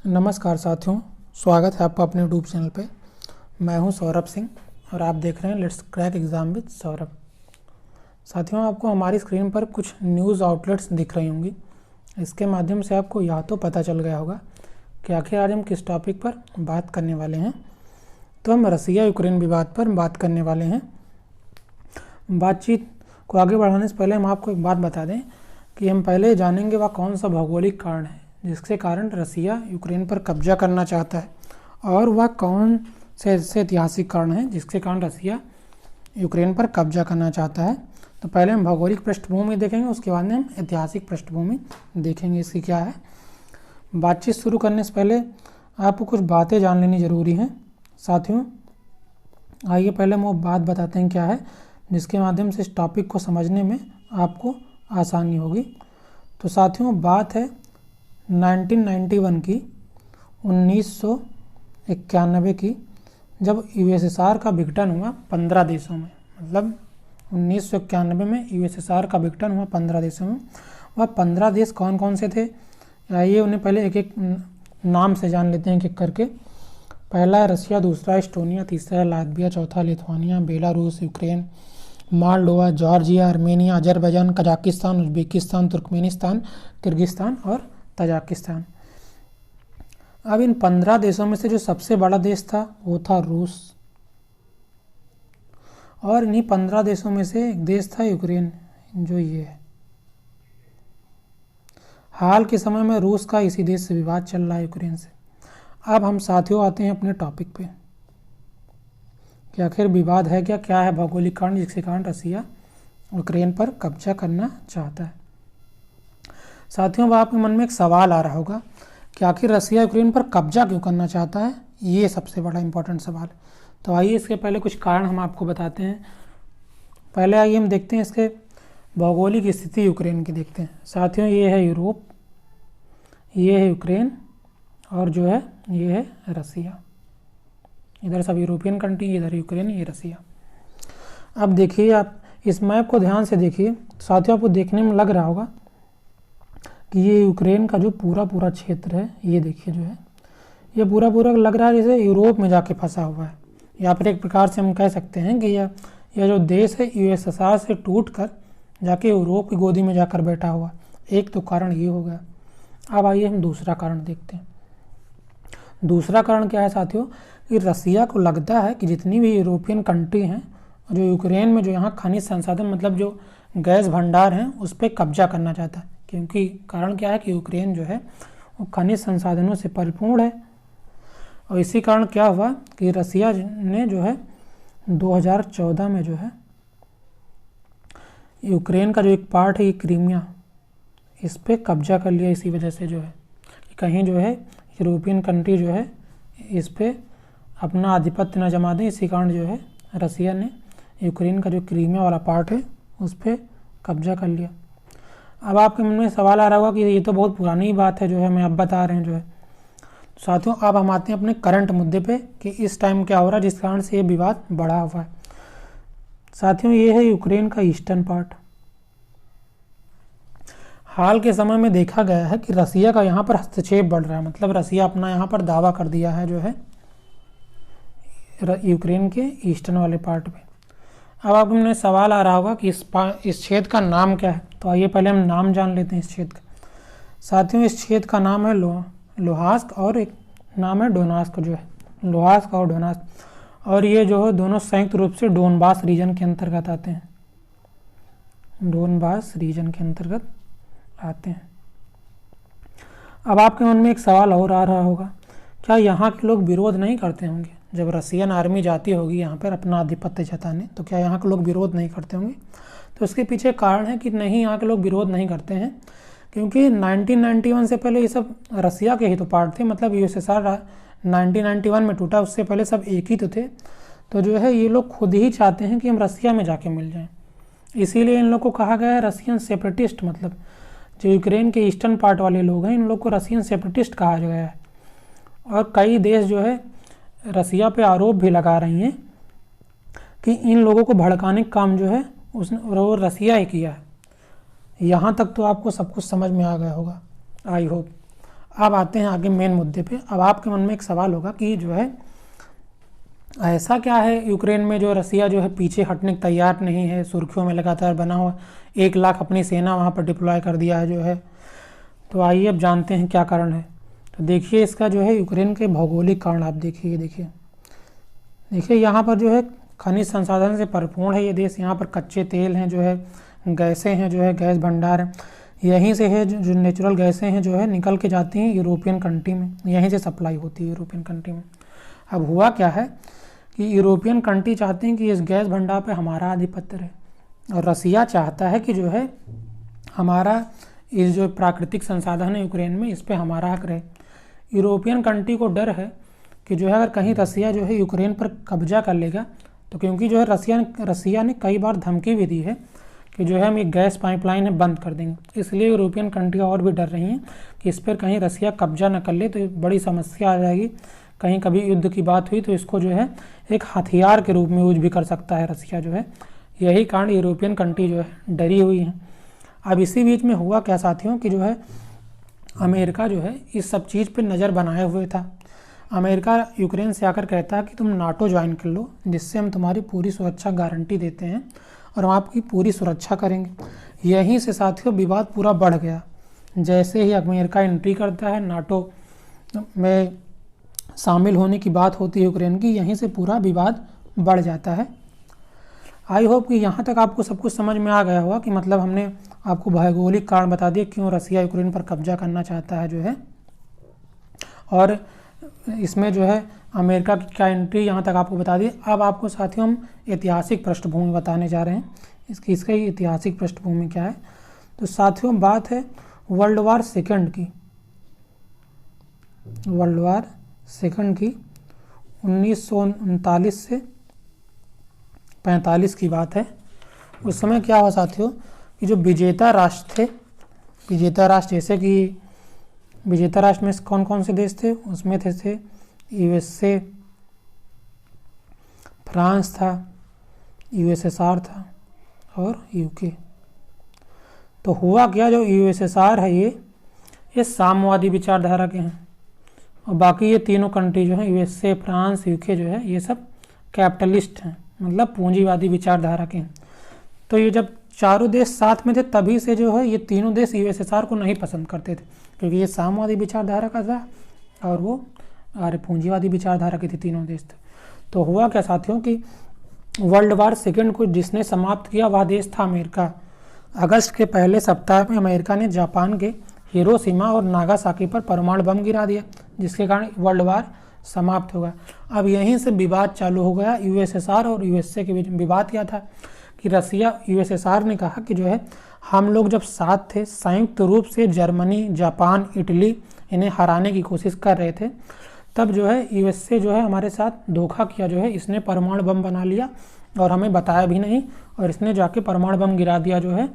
नमस्कार साथियों, स्वागत है आपका अपने यूट्यूब चैनल पे। मैं हूं सौरभ सिंह और आप देख रहे हैं let's crack exam with Saurabh. साथियों, आपको हमारी स्क्रीन पर कुछ न्यूज़ आउटलेट्स दिख रही होंगी। इसके माध्यम से आपको यह तो पता चल गया होगा कि आखिर आज हम किस टॉपिक पर बात करने वाले हैं। तो हम रसिया यूक्रेन विवाद पर बात करने वाले हैं। बातचीत को आगे बढ़ाने से पहले हम आपको एक बात बता दें कि हम पहले जानेंगे वह कौन सा भौगोलिक कारण है जिसके कारण रसिया यूक्रेन पर कब्जा करना चाहता है, और वह कौन से ऐसे ऐतिहासिक कारण हैं जिसके कारण रसिया यूक्रेन पर कब्जा करना चाहता है। तो पहले हम भौगोलिक पृष्ठभूमि देखेंगे, उसके बाद में हम ऐतिहासिक पृष्ठभूमि देखेंगे इसकी क्या है। बातचीत शुरू करने से पहले आपको कुछ बातें जान लेनी ज़रूरी हैं। साथियों, आइए पहले हम वो बात बताते हैं क्या है जिसके माध्यम से इस टॉपिक को समझने में आपको आसानी होगी। तो साथियों, बात है 1991 की, 1991 की, जब यूएसएसआर का विघटन हुआ 15 देशों में। मतलब 1991 में यूएसएसआर का विघटन हुआ 15 देशों में। वह 15 देश कौन कौन से थे, आइए उन्हें पहले एक एक नाम से जान लेते हैं एक एक करके। पहला है रसिया, दूसरा एस्टोनिया, तीसरा है लातविया, चौथा Lithuania, Belarus, Ukraine, Moldova, Georgia, Armenia, Azerbaijan, Kazakhstan, Uzbekistan, Turkmenistan, Kyrgyzstan और तजाकिस्तान। अब इन 15 देशों में से जो सबसे बड़ा देश था वो था रूस, और इन्हीं 15 देशों में से एक देश था यूक्रेन, जो ये है। हाल के समय में रूस का इसी देश से विवाद चल रहा है, यूक्रेन से। अब हम साथियों आते हैं अपने टॉपिक पे कि आखिर विवाद है क्या, क्या है भौगोलिक कारण जिसके कारण रसिया यूक्रेन पर कब्जा करना चाहता है। साथियों, अब आपके मन में एक सवाल आ रहा होगा कि आखिर रसिया यूक्रेन पर कब्जा क्यों करना चाहता है। ये सबसे बड़ा इंपॉर्टेंट सवाल। तो आइए इसके पहले कुछ कारण हम आपको बताते हैं। पहले आइए हम देखते हैं इसके भौगोलिक स्थिति यूक्रेन की देखते हैं। साथियों, ये है यूरोप, ये है यूक्रेन, और जो है ये है रसिया। इधर सब यूरोपियन कंट्री, इधर यूक्रेन, ये रसिया। अब देखिए, आप इस मैप को ध्यान से देखिए। साथियों, आपको देखने में लग रहा होगा कि ये यूक्रेन का जो पूरा क्षेत्र है, ये देखिए जो है, ये पूरा लग रहा है जैसे यूरोप में जाके फंसा हुआ है। या फिर एक प्रकार से हम कह सकते हैं कि यह जो देश है यूएसएसआर से टूट कर जाके यूरोप की गोदी में जाकर बैठा हुआ। एक तो कारण ये हो गया। अब आइए हम दूसरा कारण देखते हैं। दूसरा कारण क्या है साथियों, कि रसिया को लगता है कि जितनी भी यूरोपियन कंट्री हैं, जो यूक्रेन में जो यहाँ खनिज संसाधन मतलब जो गैस भंडार हैं उस पर कब्जा करना चाहता है। क्योंकि कारण क्या है कि यूक्रेन जो है वो खनिज संसाधनों से परिपूर्ण है। और इसी कारण क्या हुआ कि रसिया ने जो है 2014 में जो है यूक्रेन का जो एक पार्ट है, ये क्रीमिया, इस पर कब्जा कर लिया। इसी वजह से जो है कहीं जो है यूरोपियन कंट्री जो है इस पर अपना आधिपत्य न जमा दें। इसी कारण जो है रसिया ने यूक्रेन का जो क्रीमिया वाला पार्ट है उस पर कब्जा कर लिया। अब आपके मन में सवाल आ रहा होगा कि ये तो बहुत पुरानी बात है, जो है मैं अब बता रहे हैं जो है। साथियों, अब हम आते हैं अपने करंट मुद्दे पे कि इस टाइम क्या हो रहा है जिस कारण से ये विवाद बढ़ा हुआ है। साथियों, ये है यूक्रेन का ईस्टर्न पार्ट। हाल के समय में देखा गया है कि रसिया का यहाँ पर हस्तक्षेप बढ़ रहा है। मतलब रसिया अपना यहाँ पर दावा कर दिया है जो है यूक्रेन के ईस्टर्न वाले पार्ट पे। अब आपको में सवाल आ रहा होगा कि इस क्षेत्र का नाम क्या है। तो आइए पहले हम नाम जान लेते हैं इस क्षेत्र का। साथियों, इस क्षेत्र का नाम है लुहांस्क, और एक नाम है डोनेत्स्क, जो है लुहांस्क और डोनेत्स्क। और ये जो है दोनों संयुक्त रूप से डोनबास रीजन के अंतर्गत आते हैं। डोनबास रीजन के अंतर्गत आते हैं। अब आपके मन में एक सवाल और आ रहा होगा, क्या यहाँ के लोग विरोध नहीं करते होंगे जब रसियन आर्मी जाती होगी यहाँ पर अपना आधिपत्य जताने, तो क्या यहाँ के लोग विरोध नहीं करते होंगे। तो इसके पीछे कारण है कि नहीं, यहाँ के लोग विरोध नहीं करते हैं क्योंकि 1991 से पहले ये सब रसिया के ही तो पार्ट थे। मतलब यूएसएसआर 1991 में टूटा, उससे पहले सब एक ही तो थे। तो जो है ये लोग खुद ही चाहते हैं कि हम रसिया में जाके मिल जाएं। इसीलिए इन लोग को कहा गया है रसियन सेपरेटिस्ट। मतलब जो यूक्रेन के ईस्टर्न पार्ट वाले लोग हैं, इन लोग को रसियन सेपरेटिस्ट कहा गया है। और कई देश जो है रसिया पे आरोप भी लगा रही हैं कि इन लोगों को भड़काने का काम जो है वो रसिया ही किया है। यहाँ तक तो आपको सब कुछ समझ में आ गया होगा, आई होप। अब आते हैं आगे मेन मुद्दे पे। अब आपके मन में एक सवाल होगा कि जो है ऐसा क्या है यूक्रेन में जो रसिया जो है पीछे हटने को तैयार नहीं है, सुर्खियों में लगातार बना हुआ, 1 लाख अपनी सेना वहाँ पर डिप्लॉय कर दिया है जो है। तो आइए अब जानते हैं क्या कारण है। तो देखिए इसका जो है यूक्रेन के भौगोलिक कारण आप देखिए यहाँ पर जो है खनिज संसाधन से परिपूर्ण है ये देश। यहाँ पर कच्चे तेल हैं जो है, गैसें हैं जो है, गैस भंडार है, यहीं से है जो नेचुरल गैसें हैं जो है निकल के जाती हैं यूरोपियन कंट्री में, यहीं से सप्लाई होती है यूरोपियन कंट्री में। अब हुआ क्या है कि यूरोपियन कंट्री चाहते हैं कि इस गैस भंडार पे हमारा आधिपत्य रहे, और रसिया चाहता है कि जो है हमारा इस जो प्राकृतिक संसाधन है यूक्रेन में इस पे हमारा हक रहे। यूरोपियन कंट्री को डर है कि जो है अगर कहीं रसिया जो है यूक्रेन पर कब्जा कर लेगा, तो क्योंकि जो है रसिया ने कई बार धमकी भी दी है कि जो है हम एक गैस पाइपलाइन है बंद कर देंगे, इसलिए यूरोपियन कंट्री और भी डर रही हैं कि इस पर कहीं रसिया कब्जा न कर ले तो बड़ी समस्या आ जाएगी। कहीं कभी युद्ध की बात हुई तो इसको जो है एक हथियार के रूप में यूज भी कर सकता है रसिया जो है। यही कारण यूरोपियन कंट्री जो है डरी हुई हैं। अब इसी बीच में हुआ क्या साथियों कि जो है अमेरिका जो है इस सब चीज़ पर नज़र बनाए हुए था। अमेरिका यूक्रेन से आकर कहता है कि तुम नाटो ज्वाइन कर लो, जिससे हम तुम्हारी पूरी सुरक्षा गारंटी देते हैं और हम आपकी पूरी सुरक्षा करेंगे। यहीं से साथियों विवाद पूरा बढ़ गया। जैसे ही अमेरिका एंट्री करता है, नाटो में शामिल होने की बात होती है यूक्रेन की, यहीं से पूरा विवाद बढ़ जाता है। आई होप कि यहाँ तक आपको सब कुछ समझ में आ गया होगा कि मतलब हमने आपको भौगोलिक कारण बता दिए क्यों रसिया यूक्रेन पर कब्जा करना चाहता है जो है, और इसमें जो है अमेरिका की क्या एंट्री यहाँ तक आपको बता दी। अब आपको साथियों हम ऐतिहासिक पृष्ठभूमि बताने जा रहे हैं। इसका ऐतिहासिक पृष्ठभूमि क्या है। तो साथियों बात है वर्ल्ड वार सेकंड की। वर्ल्ड वार सेकंड की 1939 से 45 की बात है। उस समय क्या हुआ साथियों कि जो विजेता राष्ट्र थे, विजेता राष्ट्र जैसे कि विजेता राष्ट्र में कौन कौन से देश थे, उसमें थे यूएसए, फ्रांस था, यूएसएसआर था और यूके। तो हुआ क्या, जो यूएसएसआर है ये साम्यवादी विचारधारा के हैं, और बाकी ये तीनों कंट्री जो हैं यूएसए, फ्रांस, यूके जो है ये सब कैपिटलिस्ट हैं, मतलब पूंजीवादी विचारधारा के हैं। तो ये जब चारों देश साथ में थे तभी से जो है ये तीनों देश यूएसएसआर को नहीं पसंद करते थे, क्योंकि ये साम्यवादी विचारधारा का था और वो पूंजीवादी विचारधारा के थे, तीनों देश थे। तो हुआ क्या साथियों कि वर्ल्ड वार सेकंड को जिसने समाप्त किया वह देश था अमेरिका। अगस्त के पहले सप्ताह में अमेरिका ने जापान के हिरोशिमा और नागासाकी पर परमाणु बम गिरा दिया, जिसके कारण वर्ल्ड वार समाप्त हो गया। अब यहीं से विवाद चालू हो गया यूएसएसआर और यूएसए के बीच। विवाद क्या था कि रसिया, यूएसएसआर ने कहा कि जो है हम लोग जब साथ थे, संयुक्त रूप से जर्मनी, जापान, इटली इन्हें हराने की कोशिश कर रहे थे, तब जो है यूएसए जो है हमारे साथ धोखा किया, जो है इसने परमाणु बम बना लिया और हमें बताया भी नहीं, और इसने जाके परमाणु बम गिरा दिया जो है।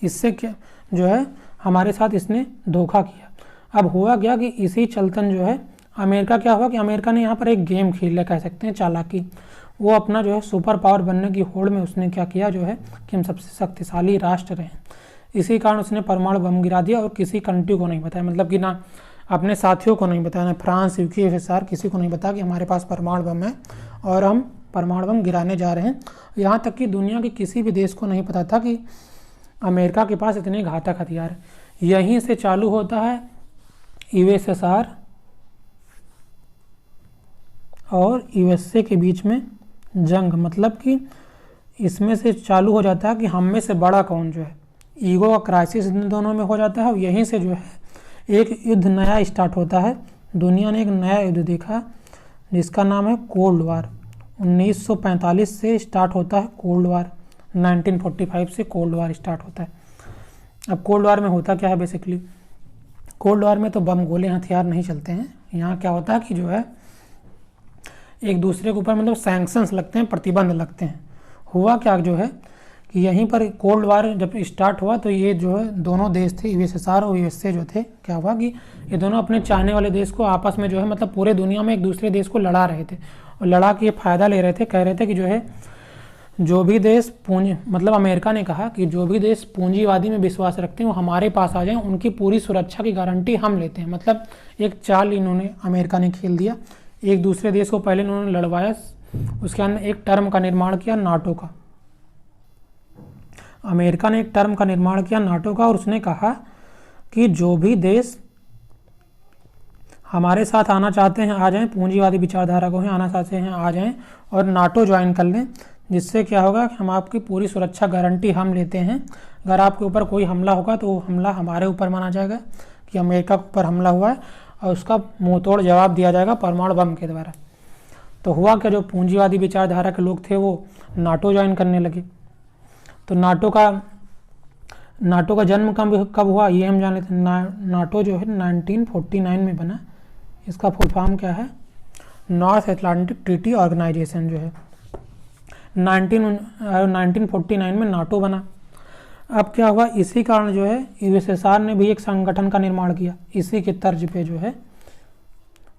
इससे क्या जो है हमारे साथ इसने धोखा किया। अब हुआ क्या कि इसी चलतन जो है अमेरिका क्या हुआ कि अमेरिका ने यहाँ पर एक गेम खेल लिया, कह सकते हैं चालाकी। वो अपना जो है सुपर पावर बनने की होड़ में उसने क्या किया जो है कि हम सबसे शक्तिशाली राष्ट्र रहे, इसी कारण उसने परमाणु बम गिरा दिया और किसी कंट्री को नहीं बताया, मतलब कि ना अपने साथियों को नहीं बताया, ना फ्रांस, यूके, यूएसएसआर, किसी को नहीं बताया कि हमारे पास परमाणु बम है और हम परमाणु बम गिराने जा रहे हैं। यहाँ तक कि दुनिया के किसी भी देश को नहीं पता था कि अमेरिका के पास इतने घातक हथियार है। यहीं से चालू होता है यूएसएसआर और यूएसए के बीच में जंग, मतलब कि इसमें से चालू हो जाता है कि हम में से बड़ा कौन जो है, ईगो का क्राइसिस इन दोनों में हो जाता है। और यहीं से जो है एक युद्ध नया स्टार्ट होता है। दुनिया ने एक नया युद्ध देखा जिसका नाम है कोल्ड वार। 1945 से स्टार्ट होता है कोल्ड वार, 1945 से कोल्ड वार स्टार्ट होता है। अब कोल्ड वार में होता क्या है, बेसिकली कोल्ड वार में तो बम गोले हथियार नहीं चलते हैं। यहाँ क्या होता है कि जो है एक दूसरे के ऊपर मतलब सैंक्शंस लगते हैं, प्रतिबंध लगते हैं। हुआ क्या जो है कि यहीं पर कोल्ड वार जब स्टार्ट हुआ तो ये जो है दोनों देश थे, यूएसएसआर और यूएसए जो थे, क्या हुआ कि ये दोनों अपने चाहने वाले देश को आपस में जो है मतलब पूरे दुनिया में एक दूसरे देश को लड़ा रहे थे और लड़ा के ये फ़ायदा ले रहे थे। कह रहे थे कि जो है जो भी देश पूंजी मतलब अमेरिका ने कहा कि जो भी देश पूंजीवादी में विश्वास रखते हैं वो हमारे पास आ जाएं, उनकी पूरी सुरक्षा की गारंटी हम लेते हैं। मतलब एक चाल इन्होंने अमेरिका ने खेल दिया। एक दूसरे देश को पहले इन्होंने लड़वाया, उसके बाद एक टर्म का निर्माण किया नाटो का। अमेरिका ने एक टर्म का निर्माण किया नाटो का और उसने कहा कि जो भी देश हमारे साथ आना चाहते हैं आ जाएं, पूंजीवादी विचारधारा को हैं आना चाहते हैं आ जाएं और नाटो ज्वाइन कर लें, जिससे क्या होगा कि हम आपकी पूरी सुरक्षा गारंटी हम लेते हैं। अगर आपके ऊपर कोई हमला होगा तो वो हमला हमारे ऊपर माना जाएगा कि अमेरिका के ऊपर हमला हुआ है और उसका मुंहतोड़ जवाब दिया जाएगा परमाणु बम के द्वारा। तो हुआ क्या, जो पूंजीवादी विचारधारा के लोग थे वो नाटो ज्वाइन करने लगे। तो नाटो का जन्म कब हुआ ये हम जान लेते हैं। नाटो जो है 1949 में बना। इसका फुल फॉर्म क्या है, नॉर्थ अटलांटिक ट्रीटी ऑर्गेनाइजेशन जो है 1949 में नाटो बना। अब क्या हुआ, इसी कारण जो है यूएसएसआर ने भी एक संगठन का निर्माण किया। इसी के तर्ज पे जो है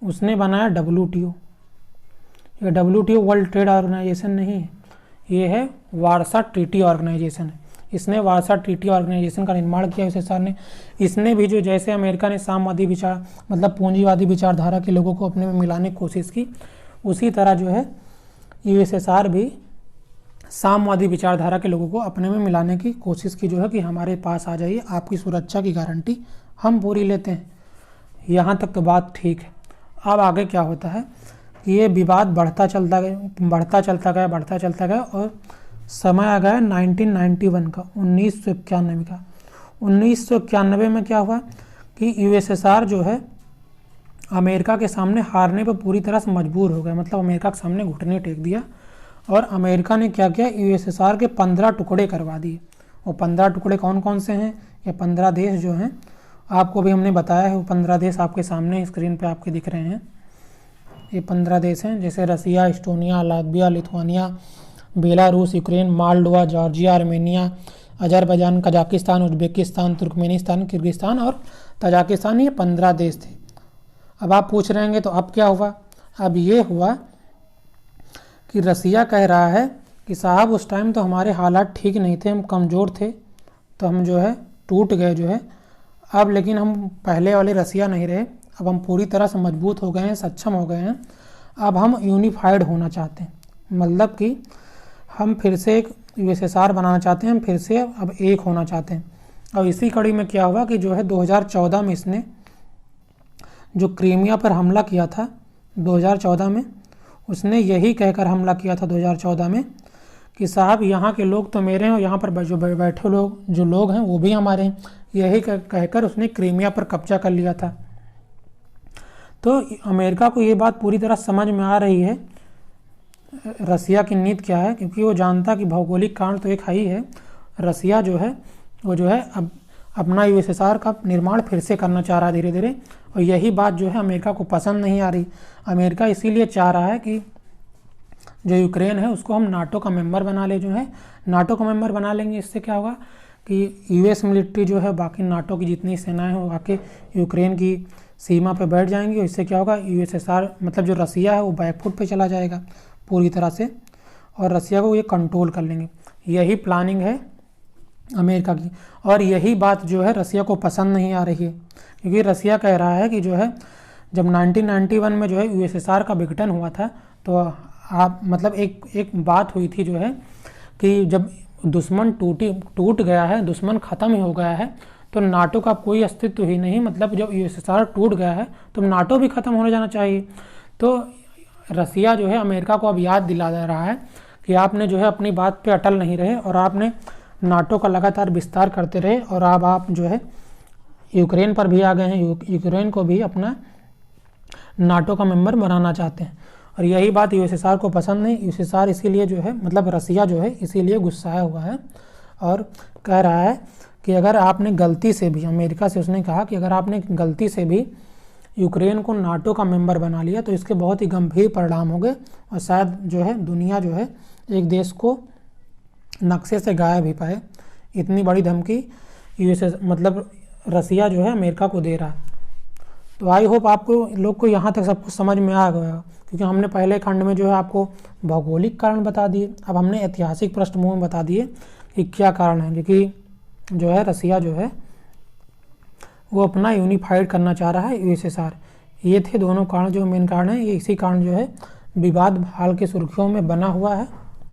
उसने बनाया WTO। ये WTO वर्ल्ड ट्रेड ऑर्गेनाइजेशन नहीं है, ये है वारसा ट्रीटी ऑर्गेनाइजेशन है। इसने वारसा ट्रीटी ऑर्गेनाइजेशन का निर्माण किया यूएसएसआर ने। इसने भी जो जैसे अमेरिका ने साम्यवादी विचार मतलब पूंजीवादी विचारधारा के लोगों को अपने में मिलाने की कोशिश की, उसी तरह जो है यूएसएसआर भी साम्यवादी विचारधारा के लोगों को अपने में मिलाने की कोशिश की, जो है कि हमारे पास आ जाइए, आपकी सुरक्षा की गारंटी हम पूरी लेते हैं। यहाँ तक तो बात ठीक है। अब आगे क्या होता है कि ये विवाद बढ़ता चलता गया और समय आ गया 1991 का, 1991 का। 1991 में क्या हुआ कि यूएसएसआर जो है अमेरिका के सामने हारने पर पूरी तरह से मजबूर हो गया। मतलब अमेरिका के सामने घुटने टेक दिया और अमेरिका ने क्या किया, यूएसएसआर के 15 टुकड़े करवा दिए। वो 15 टुकड़े कौन कौन से हैं, ये 15 देश जो हैं आपको भी हमने बताया है। वो 15 देश आपके सामने स्क्रीन पे आपके दिख रहे हैं। ये 15 देश हैं, जैसे Russia, Estonia, Latvia, Lithuania, Belarus, Ukraine, Moldova, Georgia, Armenia, Azerbaijan, Kazakhstan, Uzbekistan, Turkmenistan, Kyrgyzstan और तजाकिस्तान। ये 15 देश थे। अब आप पूछ रहे हैं तो अब क्या हुआ, अब ये हुआ कि रसिया कह रहा है कि साहब उस टाइम तो हमारे हालात ठीक नहीं थे, हम कमज़ोर थे, तो हम जो है टूट गए जो है। अब लेकिन हम पहले वाले रसिया नहीं रहे, अब हम पूरी तरह से मजबूत हो गए हैं, सक्षम हो गए हैं। अब हम यूनिफाइड होना चाहते हैं, मतलब कि हम फिर से एक यूएसएसआर बनाना चाहते हैं, हम फिर से अब एक होना चाहते हैं। और इसी कड़ी में क्या हुआ कि जो है 2014 में इसने जो क्रीमिया पर हमला किया था 2014 में, उसने यही कहकर हमला किया था 2014 में कि साहब यहाँ के लोग तो मेरे हैं और यहाँ पर जो बैठे जो लोग हैं वो भी हमारे हैं। यही कहकर उसने क्रीमिया पर कब्जा कर लिया था। तो अमेरिका को ये बात पूरी तरह समझ में आ रही है रसिया की नीति क्या है, क्योंकि वो जानता कि भौगोलिक कारण तो एक ही है। रसिया जो है वो जो है अब अपना यूएसएसआर का निर्माण फिर से करना चाह रहा है धीरे धीरे, और यही बात जो है अमेरिका को पसंद नहीं आ रही। अमेरिका इसीलिए चाह रहा है कि जो यूक्रेन है उसको हम नाटो का मेंबर बना ले, जो है नाटो का मेंबर बना लेंगे। इससे क्या होगा कि यूएस मिलिट्री जो है बाकी नाटो की जितनी सेनाएं हैं वो आके यूक्रेन की सीमा पे बैठ जाएंगी, और इससे क्या होगा यूएसएसआर मतलब जो रसिया है वो बैकफुट पे चला जाएगा पूरी तरह से, और रसिया को ये कंट्रोल कर लेंगे। यही प्लानिंग है अमेरिका की, और यही बात जो है रसिया को पसंद नहीं आ रही है, क्योंकि रसिया कह रहा है कि जो है जब 1991 में जो है यूएसएसआर का विघटन हुआ था, तो आप मतलब एक बात हुई थी जो है कि जब दुश्मन टूट गया है, दुश्मन ख़त्म ही हो गया है, तो नाटो का कोई अस्तित्व ही नहीं। मतलब जब यूएसएसआर टूट गया है तो नाटो भी ख़त्म होने जाना चाहिए। तो रसिया जो है अमेरिका को अब याद दिला दे रहा है कि आपने जो है अपनी बात पे अटल नहीं रहे और आपने नाटो का लगातार विस्तार करते रहे, और अब आप जो है यूक्रेन पर भी आ गए हैं, यूक्रेन को भी अपना नाटो का मेंबर बनाना चाहते हैं। और यही बात यूएसएसआर को पसंद नहीं। यूएसएसआर इसीलिए जो है मतलब रसिया जो है इसीलिए गुस्साया हुआ है और कह रहा है कि अगर आपने गलती से भी, अमेरिका से उसने कहा कि अगर आपने गलती से भी यूक्रेन को नाटो का मेंबर बना लिया तो इसके बहुत ही गंभीर परिणाम होंगे, और शायद जो है दुनिया जो है एक देश को नक्शे से गायब ही पाए। इतनी बड़ी धमकी यूएसएस मतलब रसिया जो है अमेरिका को दे रहा है। तो आई होप आपको लोग को यहाँ तक सब कुछ समझ में आ गया, क्योंकि हमने पहले खंड में जो है आपको भौगोलिक कारण बता दिए, अब हमने ऐतिहासिक पृष्ठभूमि में बता दिए कि क्या कारण है, क्योंकि जो है रसिया जो है वो अपना यूनिफाइड करना चाह रहा है यूएसएसआर। ये थे दोनों कारण जो मेन कारण है। ये इसी कारण जो है विवाद हाल के सुर्खियों में बना हुआ है।